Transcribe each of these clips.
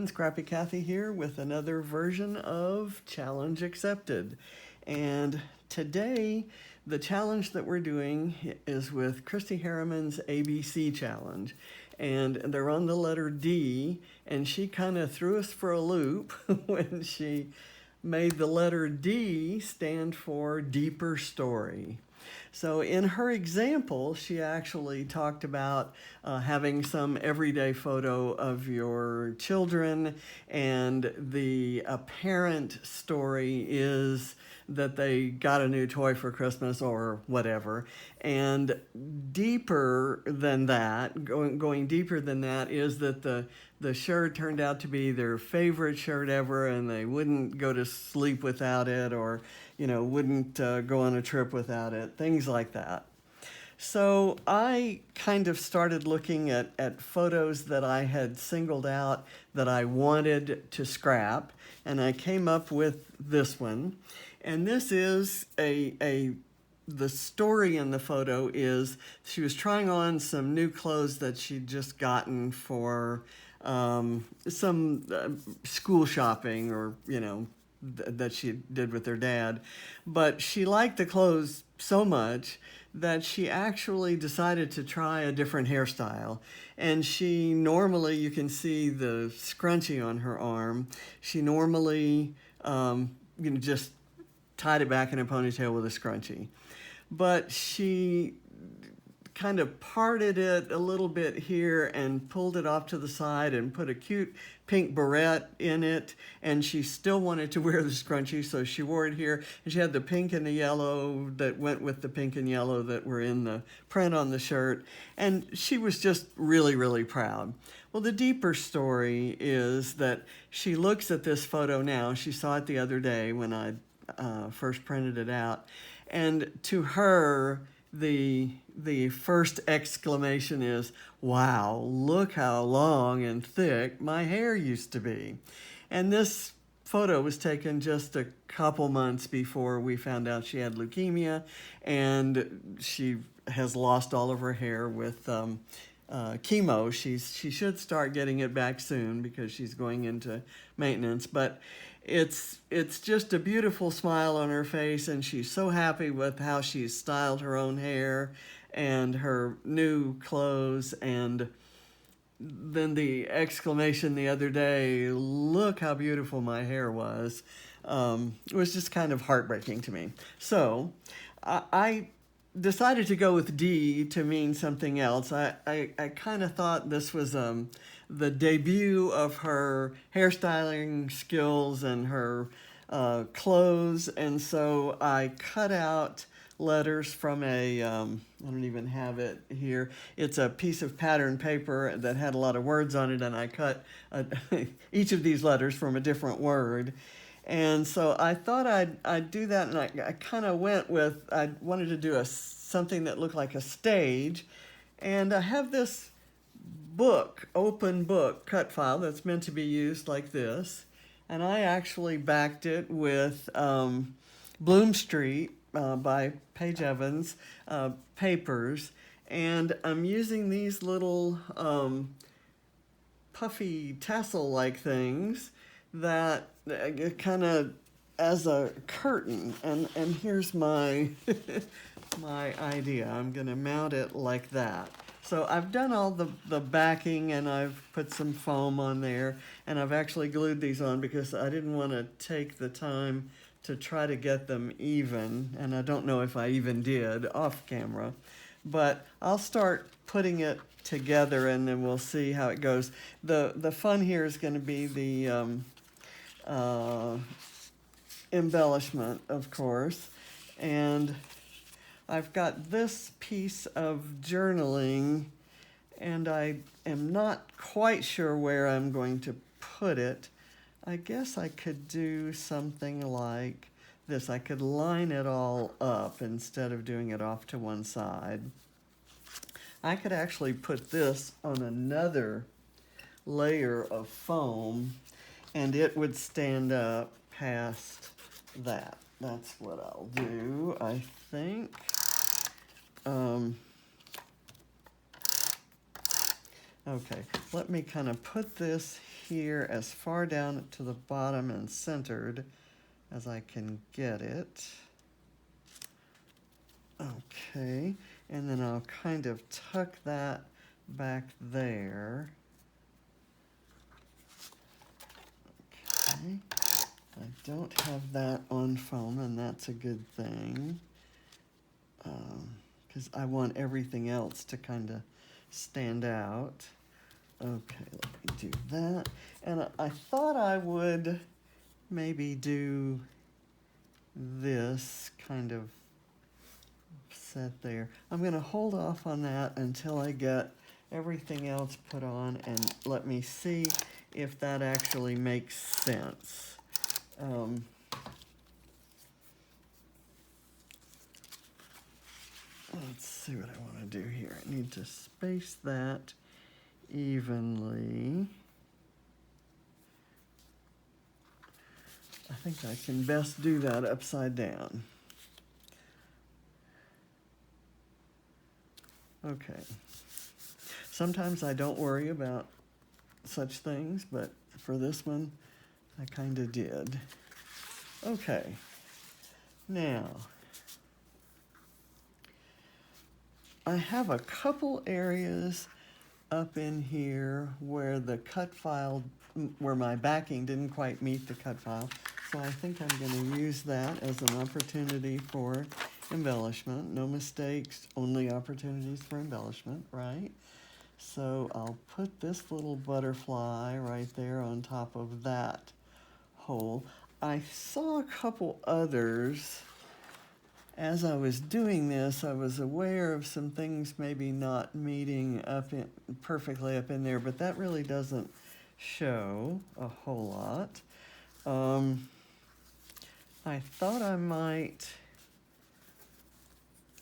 Scrappy Kathy here with another version of Challenge Accepted. And today, the challenge that we're doing is with Christy Harriman's ABC Challenge. And they're on the letter D, and she kind of threw us for a loop when she made the letter D stand for deeper story. So in her example, she actually talked about having some everyday photo of your children, and the apparent story is that they got a new toy for Christmas or whatever. And deeper than that, going deeper than that, is that the shirt turned out to be their favorite shirt ever, and they wouldn't go to sleep without it, or wouldn't go on a trip without it, things like that. So I kind of started looking at photos that I had singled out that I wanted to scrap, and I came up with this one. And this is the story in the photo is she was trying on some new clothes that she'd just gotten for some school shopping, or that she did with her dad. But she liked the clothes so much that she actually decided to try a different hairstyle. And she normally, you can see the scrunchie on her arm, she normally just tied it back in a ponytail with a scrunchie. But she kind of parted it a little bit here and pulled it off to the side and put a cute pink barrette in it, and she still wanted to wear the scrunchie, so she wore it here, and she had the pink and the yellow that went with the pink and yellow that were in the print on the shirt, and she was just really, really proud. Well, the deeper story is that she looks at this photo now. She saw it the other day when I first printed it out, and to her, the first exclamation is, "Wow, look how long and thick my hair used to be." And this photo was taken just a couple months before we found out she had leukemia, and she has lost all of her hair with chemo. She should start getting it back soon because she's going into maintenance, but it's just a beautiful smile on her face, and she's so happy with how she's styled her own hair and her new clothes. And then the exclamation the other day, "Look how beautiful my hair was," it was just kind of heartbreaking to me. So I decided to go with D to mean something else. I kind of thought this was the debut of her hairstyling skills and her clothes, and so I cut out letters from I don't even have it here. It's a piece of pattern paper that had a lot of words on it, and I cut each of these letters from a different word. And so I thought I'd do that, and I kind of went with, I wanted to do something that looked like a stage. And I have this open book cut file that's meant to be used like this. And I actually backed it with Bloom Street by Paige Evans papers. And I'm using these little puffy tassel-like things that kind of as a curtain. And here's my my idea. I'm going to mount it like that. So I've done all the backing, and I've put some foam on there, and I've actually glued these on because I didn't want to take the time to try to get them even, and I don't know if I even did off camera. But I'll start putting it together, and then we'll see how it goes. The fun here is going to be the embellishment, of course. And I've got this piece of journaling, and I am not quite sure where I'm going to put it. I guess I could do something like this. I could line it all up instead of doing it off to one side. I could actually put this on another layer of foam, and it would stand up past that. That's what I'll do, I think. Okay, let me kind of put this here as far down to the bottom and centered as I can get it. Okay, and then I'll kind of tuck that back there. Okay, I don't have that on foam, and that's a good thing, because I want everything else to kind of stand out. Okay, let me do that. And I thought I would maybe do this kind of set there. I'm going to hold off on that until I get everything else put on, and let me see if that actually makes sense. Let's see what I want to do here. I need to space that evenly. I think I can best do that upside down. Okay. Sometimes I don't worry about such things, but for this one, I kind of did. Okay. Now, I have a couple areas up in here where the cut file, where my backing didn't quite meet the cut file. So I think I'm going to use that as an opportunity for embellishment. No mistakes, only opportunities for embellishment, right? So I'll put this little butterfly right there on top of that hole. I saw a couple others. As I was doing this, I was aware of some things maybe not meeting up in, perfectly up in there, but that really doesn't show a whole lot. I thought I might,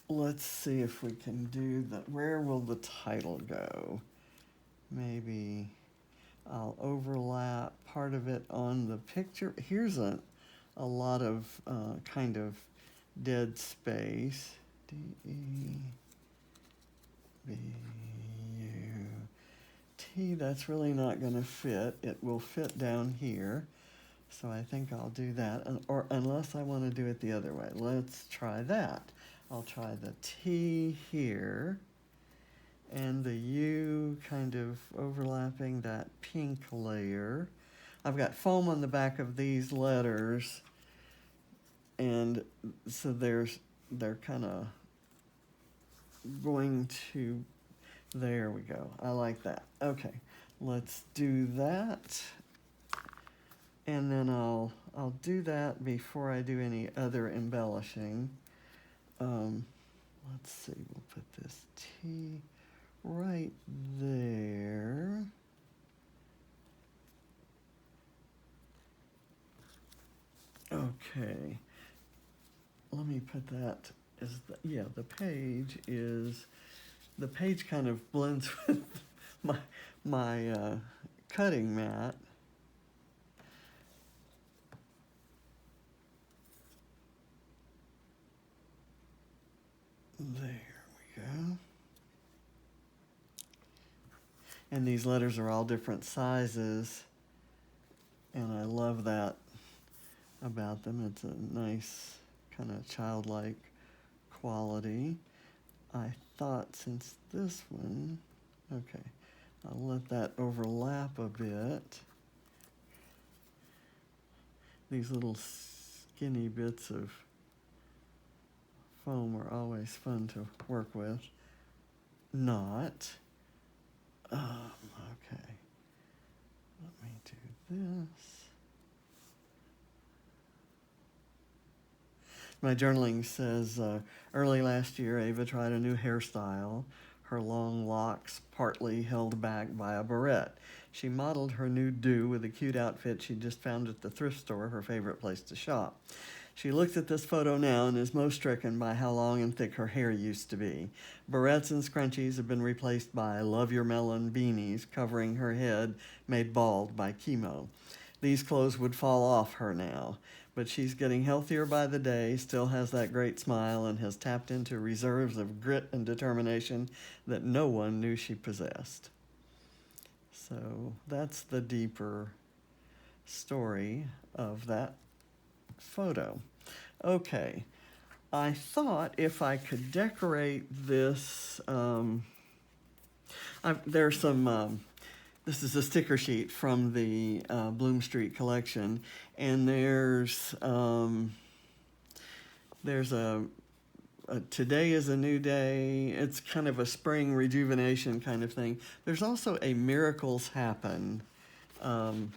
let's see if we can do the, where will the title go? Maybe I'll overlap part of it on the picture. Here's a lot of kind of dead space. D-E-B-U-T, that's really not going to fit. It will fit down here. So I think I'll do that, or unless I want to do it the other way. Let's try that. I'll try the T here, and the U kind of overlapping that pink layer. I've got foam on the back of these letters, and so they're kind of going to, there we go. I like that. Okay, let's do that. And then I'll do that before I do any other embellishing. Let's see, we'll put this T right there. Okay, let me put that as the, yeah, the page kind of blends with my cutting mat. There we go. And these letters are all different sizes, and I love that about them. It's a nice kind of childlike quality. I thought since this one, okay, I'll let that overlap a bit. These little skinny bits of foam are always fun to work with. Not. Okay. Let me do this. My journaling says, early last year, Ava tried a new hairstyle, her long locks partly held back by a barrette. She modeled her new do with a cute outfit she just found at the thrift store, her favorite place to shop. She looks at this photo now and is most stricken by how long and thick her hair used to be. Barrettes and scrunchies have been replaced by Love Your Melon beanies covering her head made bald by chemo. These clothes would fall off her now, but she's getting healthier by the day, still has that great smile, and has tapped into reserves of grit and determination that no one knew she possessed. So that's the deeper story of that photo. Okay, I thought if I could decorate this, there's some, this is a sticker sheet from the Bloom Street collection, and there's a today is a new day. It's kind of a spring rejuvenation kind of thing. There's also a miracles happen, and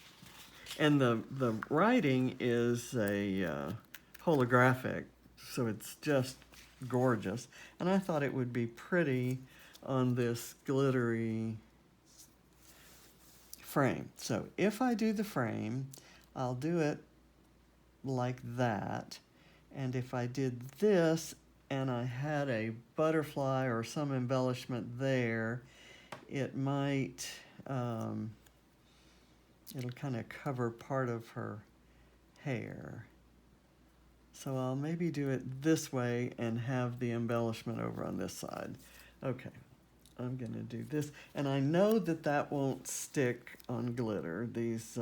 the writing is a holographic, so it's just gorgeous. And I thought it would be pretty on this glittery frame. So if I do the frame, I'll do it like that. And if I did this and I had a butterfly or some embellishment there, it might, it'll kind of cover part of her hair. So I'll maybe do it this way and have the embellishment over on this side. Okay, I'm gonna do this. And I know that that won't stick on glitter. These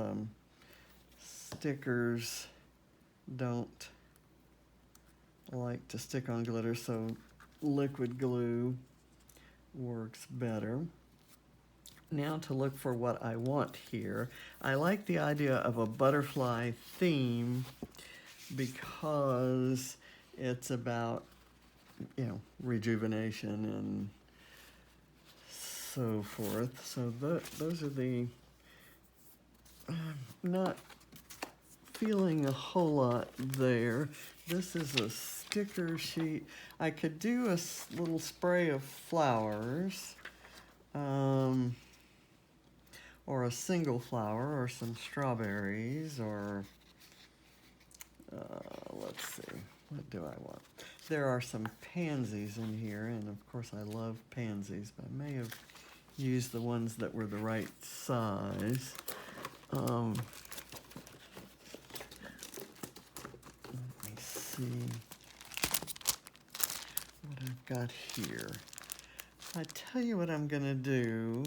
stickers don't like to stick on glitter, so liquid glue works better. Now to look for what I want here. I like the idea of a butterfly theme because it's about, you know, rejuvenation and so forth. So those are the, not feeling a whole lot there. This is a sticker sheet. I could do a little spray of flowers, or a single flower, or some strawberries, or let's see, what do I want? There are some pansies in here, and of course I love pansies, but I may have used the ones that were the right size. Let me see what I've got here. I tell you what I'm gonna do.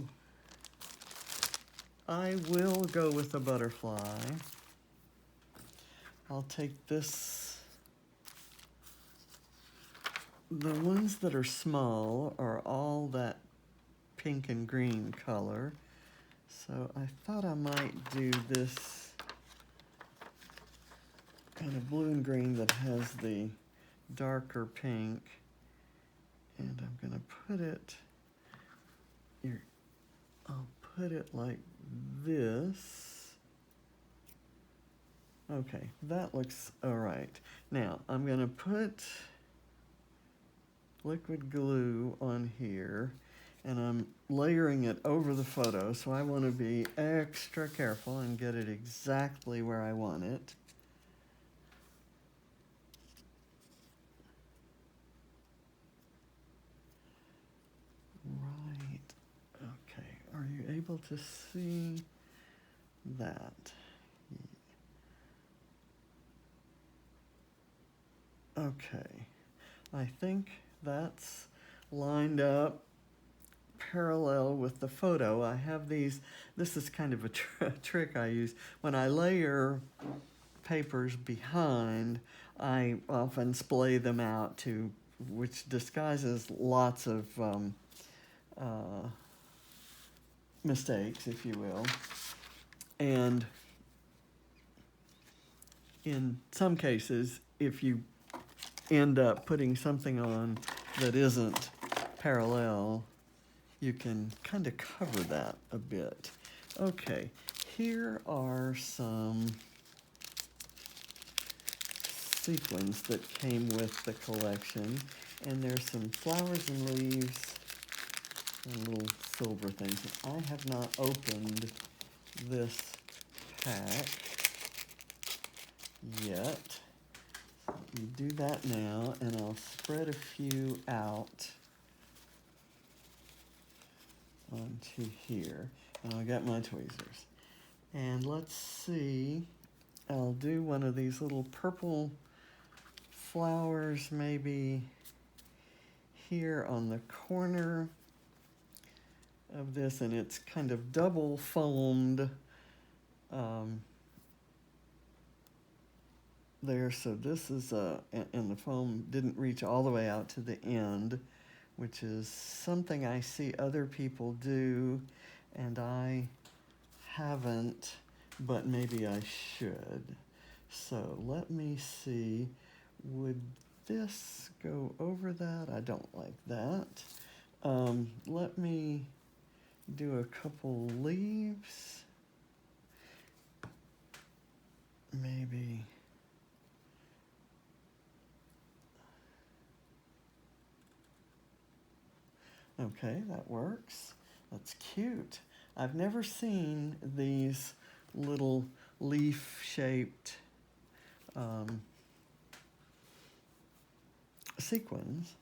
I will go with a butterfly. I'll take this. The ones that are small are all that pink and green color. So I thought I might do this kind of blue and green that has the darker pink. And I'm gonna put it here. I'll put it like this. Okay, that looks all right. Now I'm gonna put liquid glue on here, and I'm layering it over the photo, so I want to be extra careful and get it exactly where I want it. Right, okay, are you able to see that? Okay, I think that's lined up parallel with the photo. I have these, this is kind of a trick I use. When I layer papers behind, I often splay them out to, which disguises lots of mistakes, if you will. And in some cases, if you end up putting something on that isn't parallel, you can kind of cover that a bit. Okay, here are some sequins that came with the collection, and there's some flowers and leaves and little silver things. I have not opened this pack yet. You do that now, and I'll spread a few out onto here, and I'll get my tweezers. And let's see, I'll do one of these little purple flowers maybe here on the corner of this, and it's kind of double foamed there. So this is and the foam didn't reach all the way out to the end, which is something I see other people do, and I haven't, but maybe I should. So let me see, would this go over that? I don't like that. Let me do a couple leaves. Maybe. Okay, that works. That's cute. I've never seen these little leaf-shaped sequins.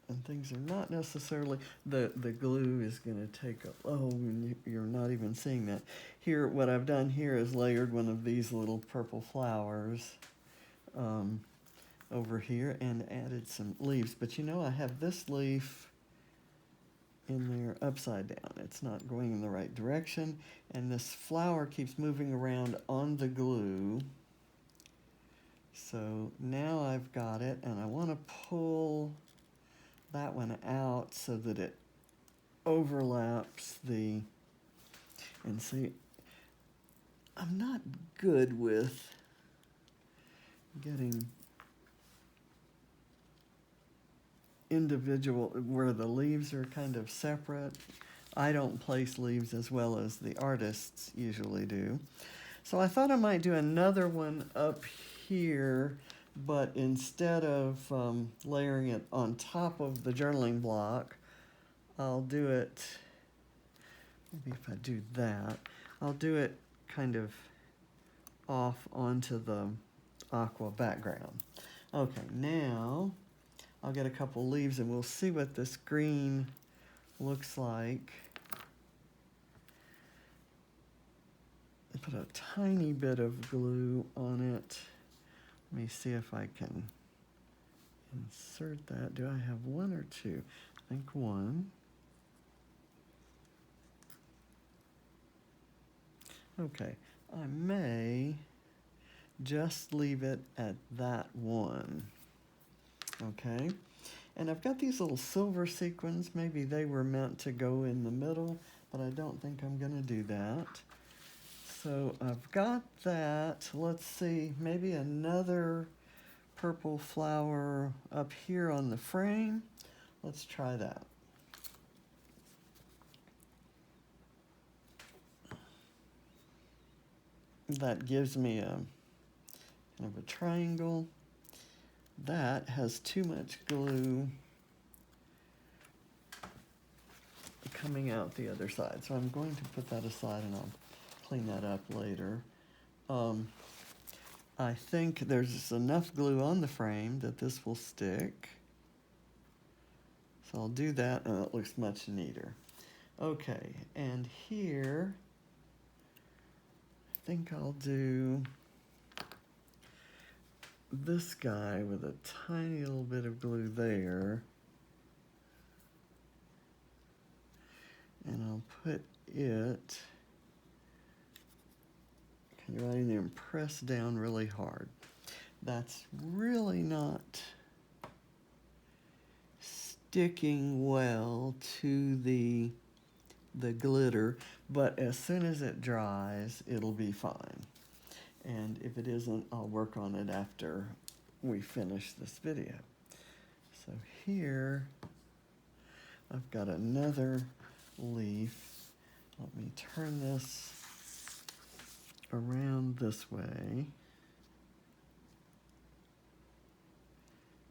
And things are not necessarily, the glue is going to take a, oh, you're not even seeing that. Here, what I've done here is layered one of these little purple flowers over here and added some leaves. But you know, I have this leaf in there upside down. It's not going in the right direction, and this flower keeps moving around on the glue. So now I've got it, and I want to pull that one out so that it overlaps the, and see, I'm not good with getting individual, where the leaves are kind of separate. I don't place leaves as well as the artists usually do. So I thought I might do another one up here, but instead of layering it on top of the journaling block, I'll do it, maybe if I do that, I'll do it kind of off onto the aqua background. Okay, now I'll get a couple leaves and we'll see what this green looks like. Put a tiny bit of glue on it. Let me see if I can insert that. Do I have one or two? I think one. Okay, I may just leave it at that one. Okay, and I've got these little silver sequins. Maybe they were meant to go in the middle, but I don't think I'm gonna do that. So I've got that. Let's see, maybe another purple flower up here on the frame. Let's try that. That gives me a kind of a triangle. That has too much glue coming out the other side. So I'm going to put that aside and I'll clean that up later. I think there's enough glue on the frame that this will stick. So I'll do that and it looks much neater. Okay, and here, I think I'll do this guy with a tiny little bit of glue there. And I'll put it kind of right in there and press down really hard. That's really not sticking well to the glitter, but as soon as it dries, it'll be fine. And if it isn't, I'll work on it after we finish this video. So here, I've got another leaf. Let me turn this around this way.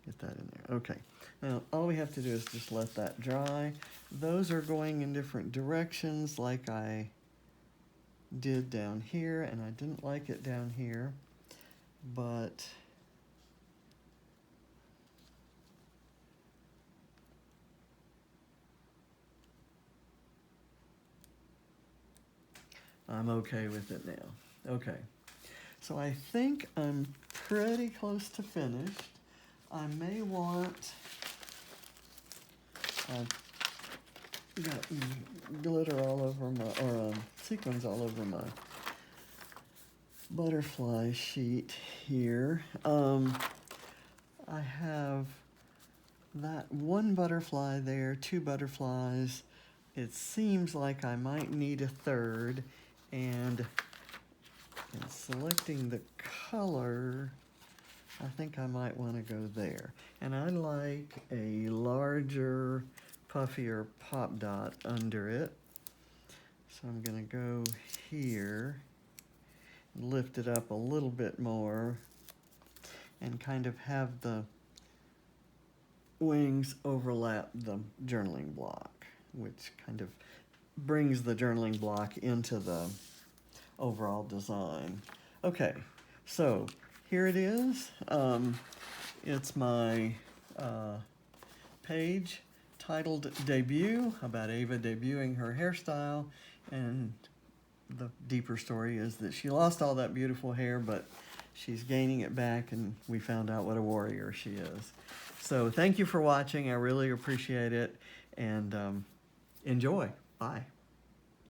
Get that in there. Okay. Now, all we have to do is just let that dry. Those are going in different directions like I did down here, and I didn't like it down here, but I'm okay with it now. Okay. So I think I'm pretty close to finished. I may want, I've got glitter all over my, or sequins all over my butterfly sheet here. I have that one butterfly there, two butterflies. It seems like I might need a third, and in selecting the color, I think I might want to go there. And I like a larger, puffier pop dot under it. So I'm going to go here, lift it up a little bit more, and kind of have the wings overlap the journaling block, which kind of brings the journaling block into the overall design. Okay, so here it is. It's my page titled Debut, about Ava debuting her hairstyle, and the deeper story is that she lost all that beautiful hair, but she's gaining it back, and we found out what a warrior she is. So thank you for watching. I really appreciate it, and enjoy. Bye.